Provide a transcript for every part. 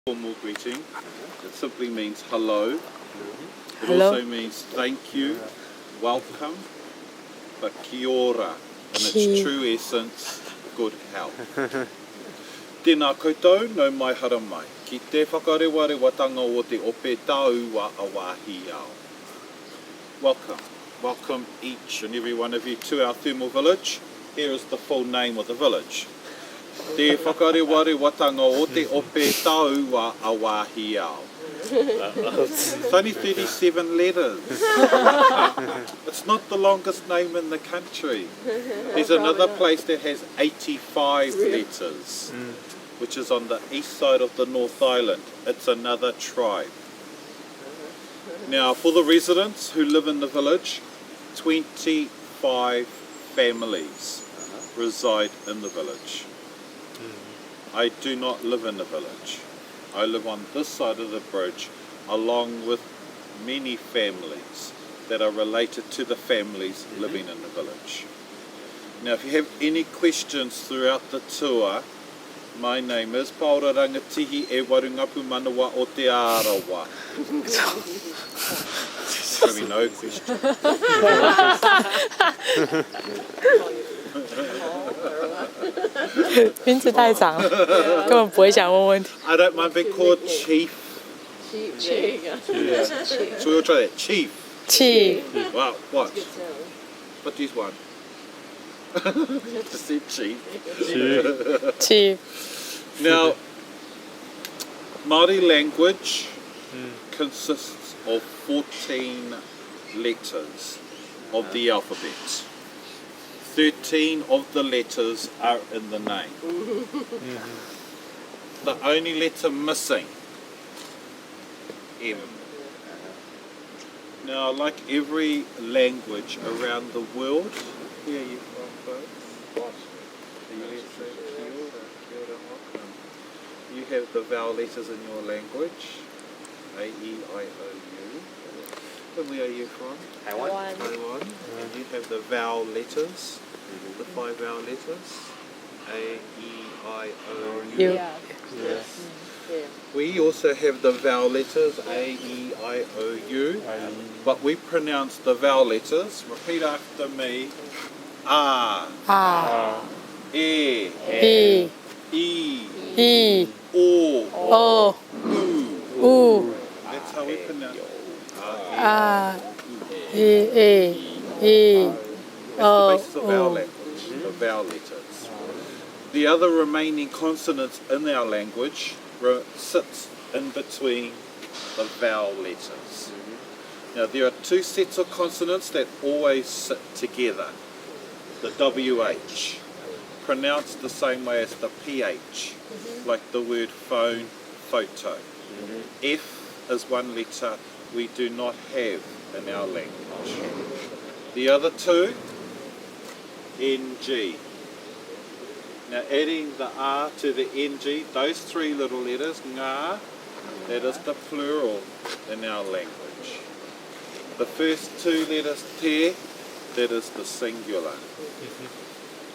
formal greeting. It simply means hello. It Hello. also means thank you, welcome, but kia ora in its Ki- true essence, good health. Tēnā koutou no mai hara mai, ki te whakarewarewa o te ope taua a wāhi ao. Welcome each and every one of you to our thermal village. Here is the full name of the village. Te whakarewarewa o te ope taua a wāhi ao. It's only 37 letters. It's not the longest name in the country. There's another place that has 85 letters, which is on the east side of the North Island. It's another tribe. Now, for the residents who live in the village, 25 families reside in the village. I do not live in the village. I live on this side of the bridge along with many families that are related to the families living in the village. Now, if you have any questions throughout the tour, my name is Paora Rangatihi e Warungapu Manawa o te Arawa. Probably no question.名字太长，根本不会想问问题。 I don't mind being called Chief. Chief. Yeah. So we'll try that. Chief. 气 Wow, what? What do you want? Just say Chief. 气 Now, Māori language consists of 14 letters of the alphabet. 13 of the letters are in the name. The only letter missing, M. Now, like every language around the world, where are you from, folks? What? You have the vowel letters in your language, A, E, I, O, U. And where are you from? Taiwan. Taiwan. And you have the vowel letters, the 5 vowel letters, A, E, I, O, U. You. Yeah. Yes. Yeah. We also have the vowel letters A, E, I, O, U, but we pronounce the vowel letters, repeat after me, A, 啊 E, 一 E, 一 O, 哦 U. 五 That's how we pronounce it. 啊一一 That's the Oh, basis of our oh. language, the vowel letters. The other remaining consonants in our language sits in between the vowel letters. Now there are 2 sets of consonants that always sit together. The WH, pronounced the same way as the PH, like the word phone, photo. F is one letter we do not have in our language. The other 2, NG. Now adding the R to the NG, those 3 little letters, ngā, that is the plural in our language. The first 2 letters, te, that is the singular.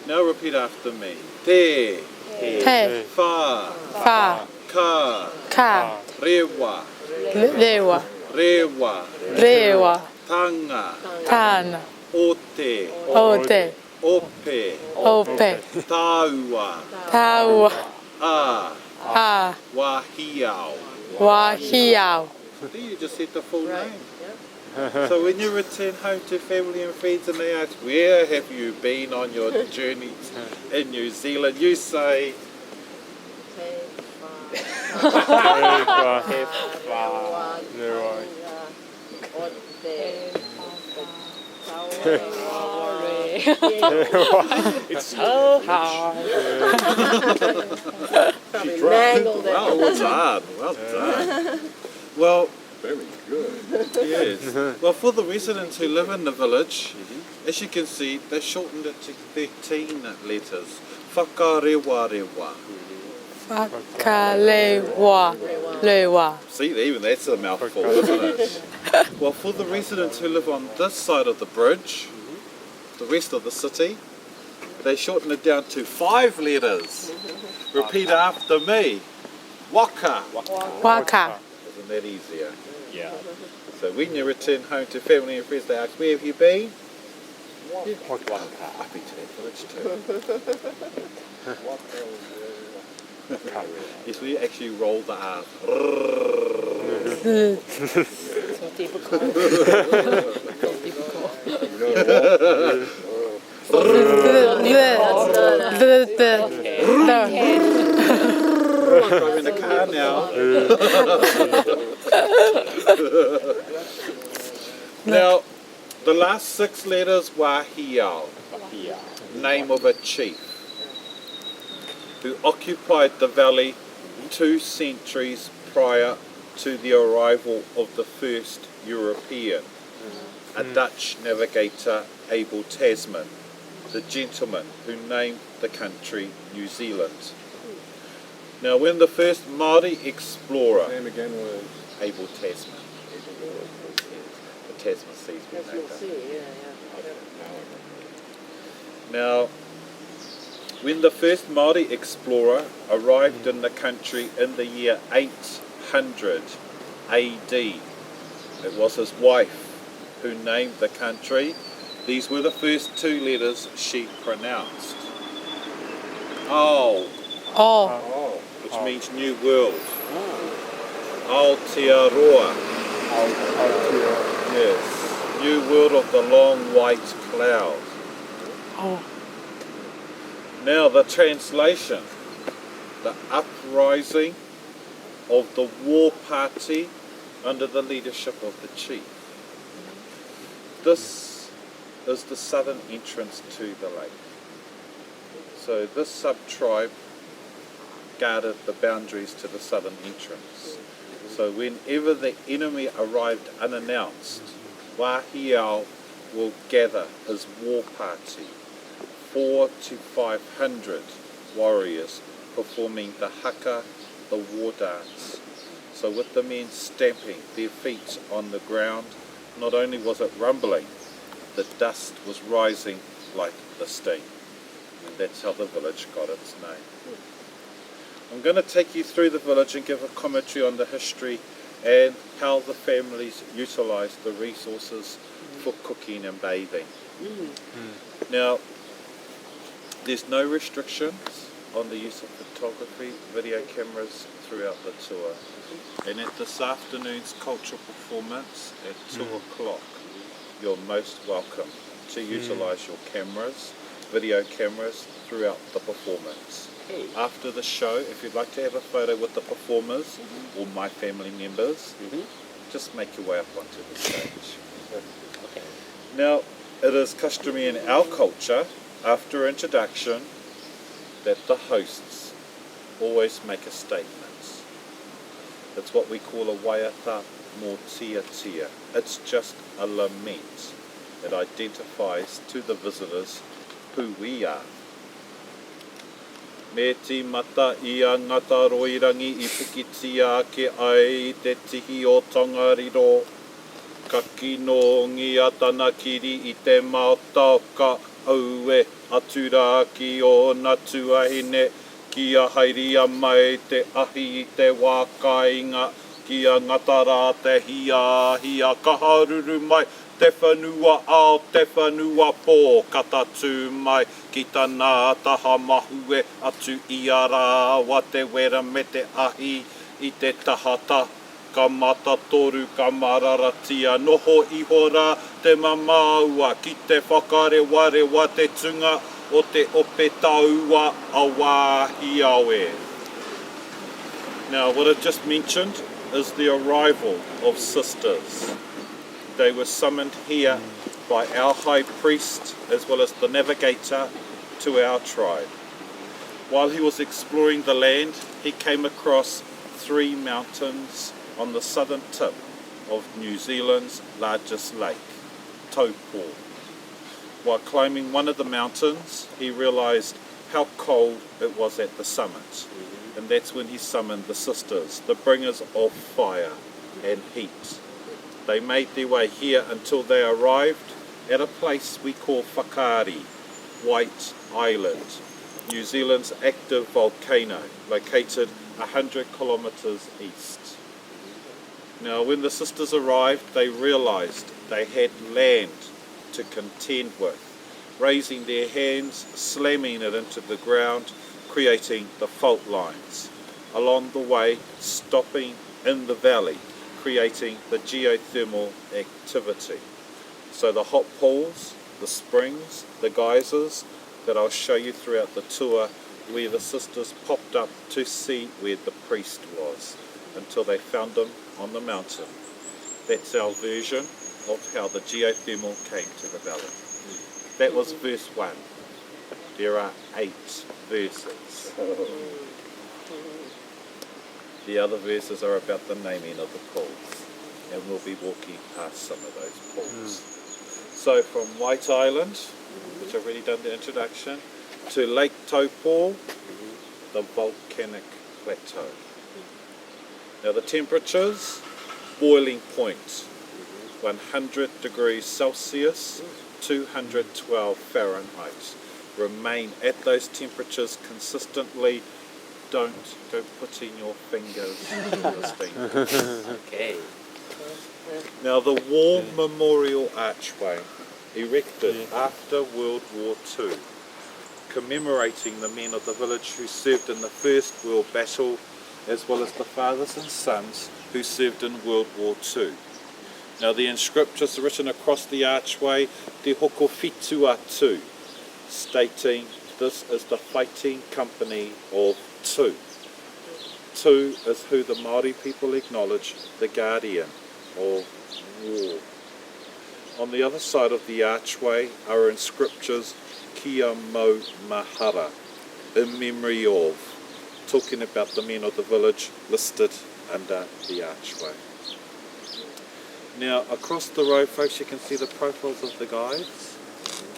Now repeat after me. Te, 太 fa, 发 ka, 卡 rewa, 列瓦 rewa, 列瓦 tanga, 探 ote, 欧德 ope, 欧贝 taua, 塔瓦 a, 啊 wahiao. 瓦希亚 There you just said the full name. So when you return home to family and friends and they ask, where have you been on your journeys in New Zealand? You say, It's so hard. Probably mangled it. well done, well done. Well, very good. Yes. Well, for the residents who live in the village, as you can see, they shortened it to 13 letters. Whakarewarewa. 法卡雷瓦雷瓦 See, even that's a mouthful, isn't it? Well, for the residents who live on this side of the bridge, the rest of the city, they shorten it down to 5 letters. Repeat after me. Waka. Waka. Isn't that easier? Yeah. So when you return home to family and friends, they ask, where have you been? Waka. I've been to that village too. Yes, we actually roll the R. So difficult. So difficult. I'm driving the car now. Now, the last 6 letters Wahiao, Yeah. name of a chief who occupied the valley 2 centuries prior to the arrival of the first European, a Dutch navigator, Abel Tasman, the gentleman who named the country New Zealand. Now, when the first Māori explorer, Name again was Abel Tasman, the Tasman Seas were As named you'll after. see, yeah. Now, when the first Māori explorer arrived in the country in the year 800 AD, it was his wife who named the country. These were the first 2 letters she pronounced. Ao, Oh. which means new world. Aotearoa, yes, new world of the long white cloud. Oh. Now the translation, the uprising of the war party under the leadership of the chief. This is the southern entrance to the lake. So this sub-tribe guarded the boundaries to the southern entrance. So whenever the enemy arrived unannounced, Wahiao will gather his war party, 400 to 500 warriors performing the haka, the war dance. So with the men stamping their feet on the ground, not only was it rumbling, the dust was rising like the steam. And that's how the village got its name. I'm going to take you through the village and give a commentary on the history and how the families utilised the resources for cooking and bathing. Now, there's no restrictions on the use of photography, video cameras throughout the tour. And at this afternoon's cultural performance at 2 o'clock, you're most welcome to utilise your cameras, video cameras throughout the performance. After the show, if you'd like to have a photo with the performers or my family members, just make your way up onto the stage. Now, it is customary in our culture, after introduction, that the hosts always make a statement. It's what we call a waiata mō tia tia. It's just a lament. It identifies to the visitors who we are. Me tīmata i a ngata roirangi I pikitia ke ai te tihi o Tongariro. Ka kino ngi a tana kiri I te maota ka aue atura ki o na tuahine ki a hairi a mai te ahi I te wākainga ki a ngatara te hia ka haruru mai te whanua ao te whanua pō kata tū mai ki tāna taha mahue atu I a rā wa te wera me te ahi I te tahata ka mata toru ka mararatia noho iho rā te mamaua ki te whakarewarewa te tunga o te ope taua a Wahiawe. Now what I've just mentioned is the arrival of sisters. They were summoned here by our high priest as well as the navigator to our tribe. While he was exploring the land, he came across 3 mountains on the southern tip of New Zealand's largest lake, Taupo. While climbing one of the mountains, he realised how cold it was at the summit. And that's when he summoned the sisters, the bringers of fire and heat. They made their way here until they arrived at a place we call Whakari, White Island. New Zealand's active volcano, located 100 kilometres east. Now, when the sisters arrived, they realised they had land to contend with, raising their hands, slamming it into the ground, creating the fault lines. Along the way, stopping in the valley, creating the geothermal activity. So the hot pools, the springs, the geysers that I'll show you throughout the tour, where the sisters popped up to see where the priest was until they found him on the mountain. That's our version of how the geothermal came to the valley. That was verse 1. There are 8 verses. The other verses are about the naming of the pools, and we'll be walking past some of those pools. So from White Island, which I've already done the introduction, to Lake Taupo, the volcanic plateau. Now the temperatures, boiling point, 100 degrees Celsius, 212 Fahrenheit. Remain at those temperatures consistently. Don't go putting your fingers in the steam. Okay. Now the War Memorial Archway, erected after World War II, commemorating the men of the village who served in the First World Battle, as well as the fathers and sons who served in World War II. Now the inscriptions written across the archway, Te Hoko Whitua Tū, stating this is the fighting company of Tū. Tū is who the Māori people acknowledge, the guardian of war. On the other side of the archway are inscriptions Kia Mau Mahara, in memory of, talking about the men of the village listed under the archway. Now across the road, folks, you can see the profiles of the guides.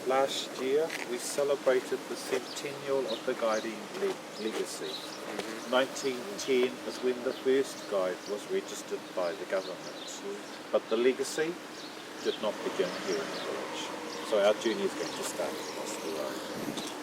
Last year we celebrated the centennial of the guiding legacy. 1910 is when the first guide was registered by the government, but the legacy did not begin here in the village. So our journey is going to start across the road.